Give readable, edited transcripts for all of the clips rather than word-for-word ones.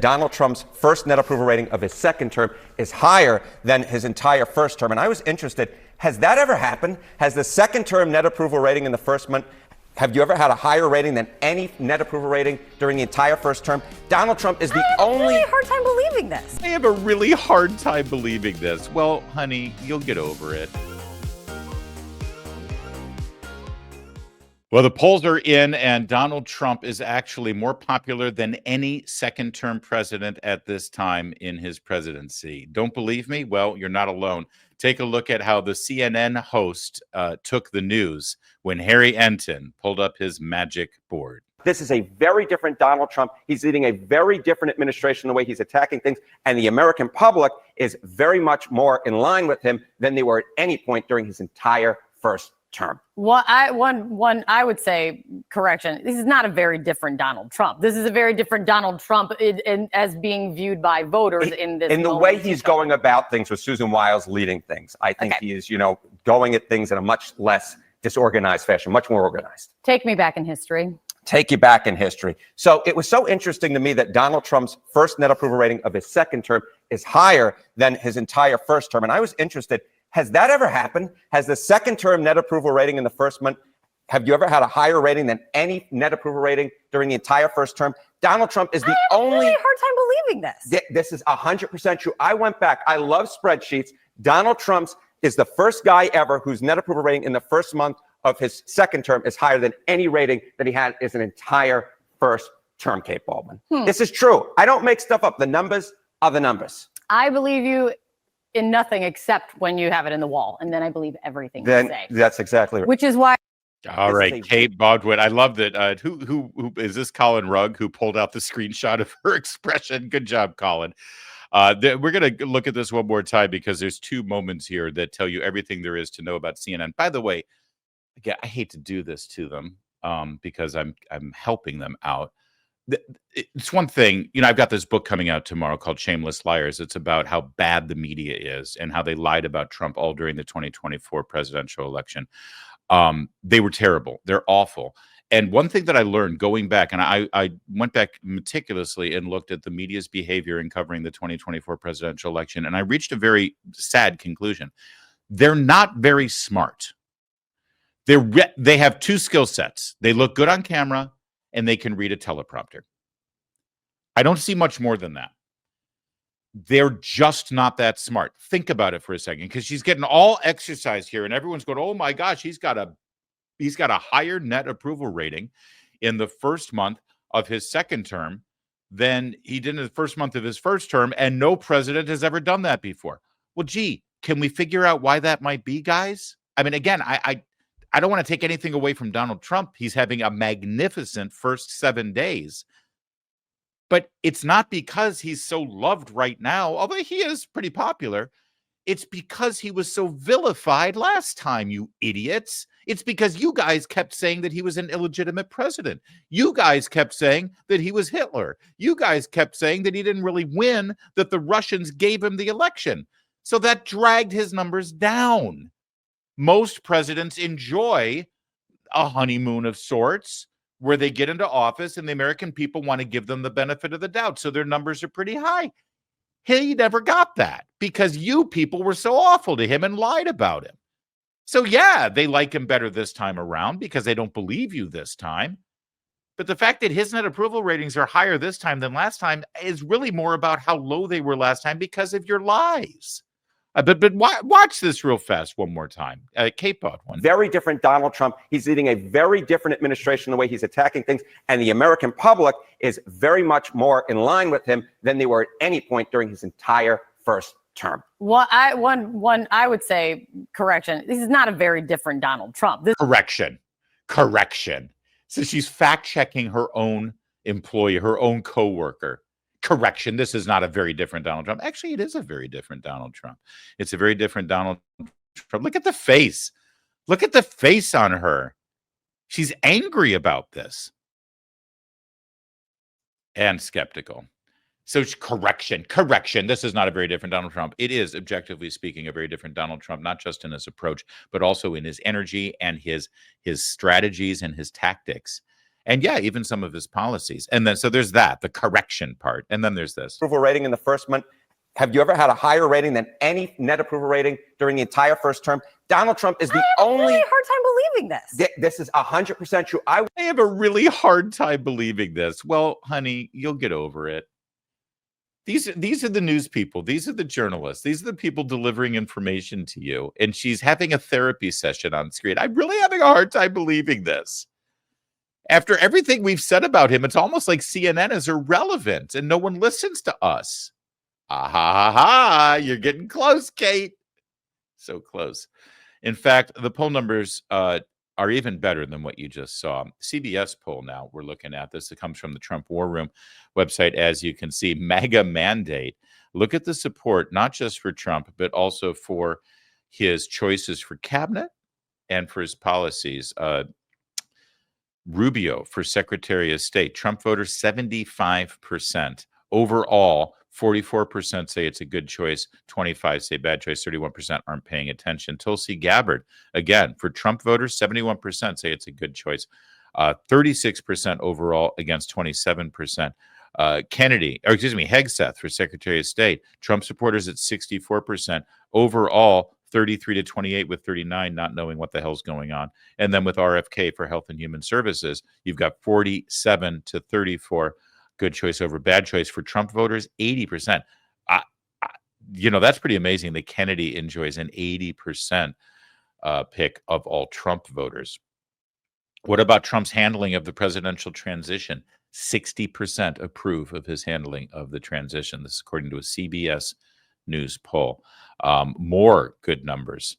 Donald Trump's first net approval rating of his second term is higher than his entire first term. And I was interested, has that ever happened? Has the second term net approval rating in the first month, have you ever had a higher rating than any net approval rating during the entire first term? Donald Trump is the only... I have a really hard time believing this. I have a really hard time believing this. Well, honey, you'll get over it. Well, the polls are in, and Donald Trump is actually more popular than any second-term president at this time in his presidency. Don't believe me? Well, you're not alone. Take a look at how the CNN host took the news when Harry Enton pulled up his magic board. This is a very different Donald Trump. He's leading a very different administration, the way he's attacking things. And the American public is very much more in line with him than they were at any point during his entire first term. Well, I would say, correction, this is not a very different Donald Trump. This is a very different Donald Trump as being viewed by voters in this. In the way he's going about things with Susan Wiles leading things. I think he is, going at things in a much less disorganized fashion, much more organized. Take me back in history. Take you back in history. So it was so interesting to me that Donald Trump's first net approval rating of his second term is higher than his entire first term. And I was interested, has that ever happened? Has the second term net approval rating in the first month, have you ever had a higher rating than any net approval rating during the entire first term? Donald Trump is the only... I have a really hard time believing this. This is 100% true. I went back. I love spreadsheets. Donald Trump's is the first guy ever whose net approval rating in the first month of his second term is higher than any rating that he had as an entire first term, Kate Bolduan. This is true. I don't make stuff up. The numbers are the numbers. I believe you in nothing except when you have it in the wall. And then I believe everything you say. That's exactly right. Which is why. All right, Kate Bolduan. I love that. Who is this? Colin Rugg, who pulled out the screenshot of her expression. Good job, Colin. We're going to look at this one more time because there's two moments here that tell you everything there is to know about CNN. By the way, again, I hate to do this to them because I'm helping them out. It's one thing, I've got this book coming out tomorrow called Shameless Liars. It's about how bad the media is and how they lied about Trump all during the 2024 presidential election. They were terrible. They're awful. And one thing that I learned going back, and I went back meticulously and looked at the media's behavior in covering the 2024 presidential election, and I reached a very sad conclusion. They're not very smart. They have two skill sets. They look good on camera, and they can read a teleprompter. I don't see much more than that. They're just not that smart. Think about it for a second, because she's getting all exercise here, and everyone's going, oh my gosh, he's got a higher net approval rating in the first month of his second term than he did in the first month of his first term, and no president has ever done that before. Well, gee, can we figure out why that might be, guys? I mean, again, I don't want to take anything away from Donald Trump. He's having a magnificent first 7 days. But it's not because he's so loved right now, although he is pretty popular. It's because he was so vilified last time, you idiots. It's because you guys kept saying that he was an illegitimate president. You guys kept saying that he was Hitler. You guys kept saying that he didn't really win, that the Russians gave him the election. So that dragged his numbers down. Most presidents enjoy a honeymoon of sorts where they get into office and the American people want to give them the benefit of the doubt. So their numbers are pretty high. He never got that because you people were so awful to him and lied about him. So yeah, they like him better this time around because they don't believe you this time. But the fact that his net approval ratings are higher this time than last time is really more about how low they were last time because of your lies. But watch this real fast one more time. Kate Bolduan. Very different Donald Trump. He's leading a very different administration, the way he's attacking things. And the American public is very much more in line with him than they were at any point during his entire first term. Well, I would say, correction, this is not a very different Donald Trump. Correction. So she's fact-checking her own employee, her own coworker. Correction, this is not a very different Donald Trump. Actually, it is a very different Donald Trump. It's a very different Donald Trump. Look at the face. Look at the face on her. She's angry about this. And skeptical. So correction. This is not a very different Donald Trump. It is, objectively speaking, a very different Donald Trump, not just in his approach, but also in his energy and his strategies and his tactics. And yeah, even some of his policies. And then so there's that, the correction part. And then there's this. Approval rating in the first month. Have you ever had a higher rating than any net approval rating during the entire first term? Donald Trump is the only. I have a really hard time believing this. This is 100% true. I have a really hard time believing this. Well, honey, you'll get over it. These are the news people. These are the journalists. These are the people delivering information to you. And she's having a therapy session on screen. I'm really having a hard time believing this. After everything we've said about him, it's almost like CNN is irrelevant and no one listens to us. Ah, ha, ha, ha. You're getting close, Kate. So close. In fact, the poll numbers are even better than what you just saw. CBS poll now we're looking at this. It comes from the Trump War Room website. As you can see, MAGA mandate. Look at the support, not just for Trump, but also for his choices for cabinet and for his policies. Rubio for Secretary of State. Trump voters 75%. Overall, 44% say it's a good choice, 25% say bad choice, 31% aren't paying attention. Tulsi Gabbard, again, for Trump voters, 71% say it's a good choice, 36% overall against 27%. Hegseth for Secretary of State. Trump supporters at 64%. Overall, 33 to 28 with 39 not knowing what the hell's going on. And then with RFK for Health and Human Services, you've got 47 to 34. Good choice over bad choice. For Trump voters, 80%. That's pretty amazing that Kennedy enjoys an 80% pick of all Trump voters. What about Trump's handling of the presidential transition? 60% approve of his handling of the transition. This is according to a CBS News poll. More good numbers.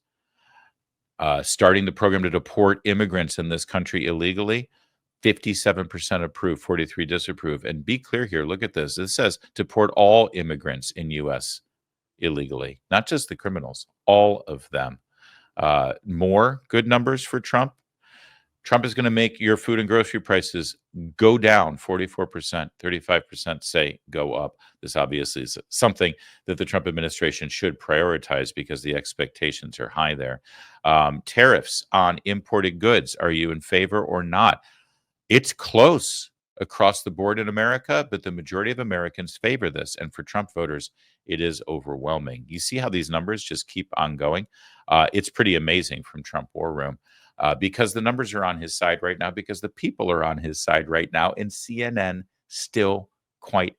Starting the program to deport immigrants in this country illegally, 57% approve, 43 disapprove. And be clear here, look at this. This says deport all immigrants in U.S. illegally, not just the criminals, all of them. More good numbers for Trump. Trump is going to make your food and grocery prices go down 44%, 35% say go up. This obviously is something that the Trump administration should prioritize because the expectations are high there. Tariffs on imported goods. Are you in favor or not? It's close across the board in America, but the majority of Americans favor this. And for Trump voters, it is overwhelming. You see how these numbers just keep on going? It's pretty amazing from Trump War Room. Because the numbers are on his side right now, because the people are on his side right now, and CNN still quite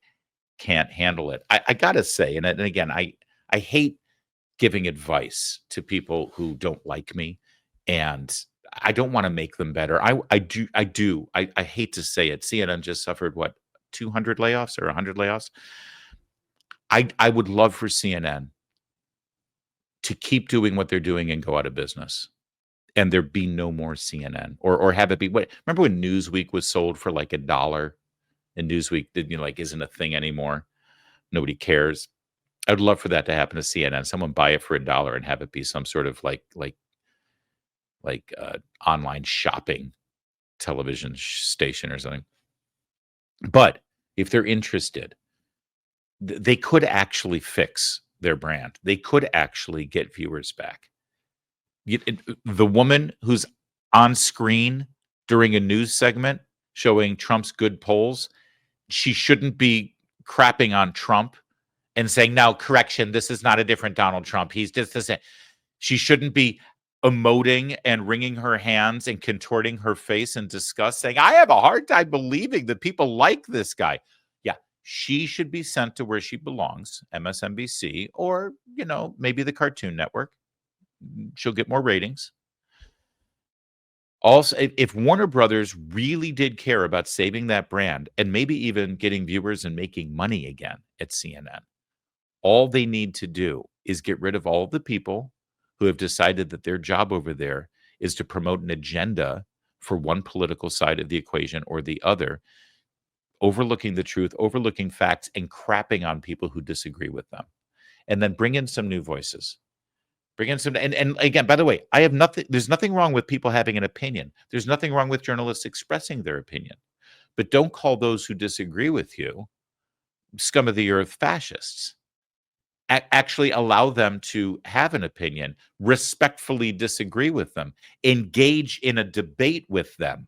can't handle it. I gotta say, and again, I hate giving advice to people who don't like me, and I don't want to make them better. I do. I hate to say it. CNN just suffered 200 layoffs or 100 layoffs. I would love for CNN to keep doing what they're doing and go out of business. And there be no more CNN, or have it be remember when Newsweek was sold for like $1, and Newsweek isn't a thing anymore. Nobody cares. I'd love for that to happen to CNN. Someone buy it for $1 and have it be some sort of like online shopping television station or something. But if they're interested, they could actually fix their brand. They could actually get viewers back. The woman who's on screen during a news segment showing Trump's good polls, she shouldn't be crapping on Trump and saying, "Now, correction, this is not a different Donald Trump. He's just the same." She shouldn't be emoting and wringing her hands and contorting her face in disgust, saying, "I have a hard time believing that people like this guy." Yeah, she should be sent to where she belongs, MSNBC, or, maybe the Cartoon Network. She'll get more ratings. Also, if Warner Brothers really did care about saving that brand and maybe even getting viewers and making money again at CNN, all they need to do is get rid of all of the people who have decided that their job over there is to promote an agenda for one political side of the equation or the other, overlooking the truth, overlooking facts, and crapping on people who disagree with them. And then bring in some new voices. Bring in some, and again, by the way, there's nothing wrong with people having an opinion. There's nothing wrong with journalists expressing their opinion. But don't call those who disagree with you scum of the earth fascists. Actually allow them to have an opinion, respectfully disagree with them, engage in a debate with them.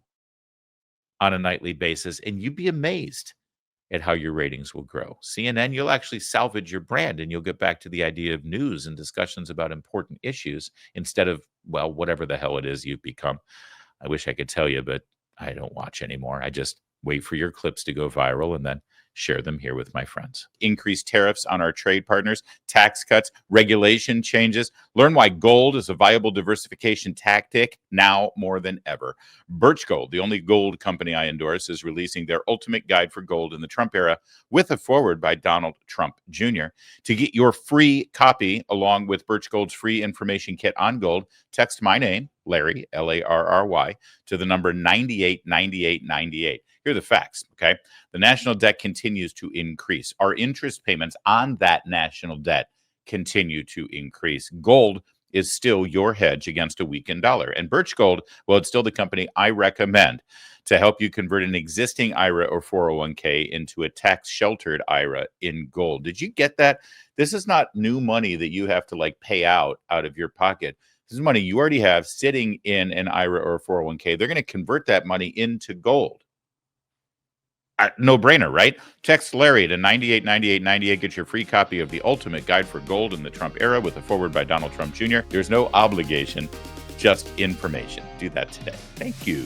on a nightly basis, and you'd be amazed at how your ratings will grow. CNN, you'll actually salvage your brand and you'll get back to the idea of news and discussions about important issues instead of, well, whatever the hell it is you've become. I wish I could tell you, but I don't watch anymore. I just wait for your clips to go viral and then share them here with my friends. Increased tariffs on our trade partners, tax cuts, regulation changes. Learn why gold is a viable diversification tactic now more than ever. Birch Gold, the only gold company I endorse, is releasing their ultimate guide for gold in the Trump era with a foreword by Donald Trump Jr. To get your free copy along with Birch Gold's free information kit on gold, text my name, Larry, Larry, to the number 989898. Here are the facts, okay? The national debt continues to increase. Our interest payments on that national debt continue to increase. Gold is still your hedge against a weakened dollar. And Birch Gold, well, it's still the company I recommend to help you convert an existing IRA or 401k into a tax-sheltered IRA in gold. Did you get that? This is not new money that you have to like pay out of your pocket. This is money you already have sitting in an IRA or 401k. They're going to convert that money into gold. No brainer, right? Text Larry to 989898. Get your free copy of the ultimate guide for gold in the Trump era with a foreword by Donald Trump Jr. There's no obligation, just information. Do that today. Thank you.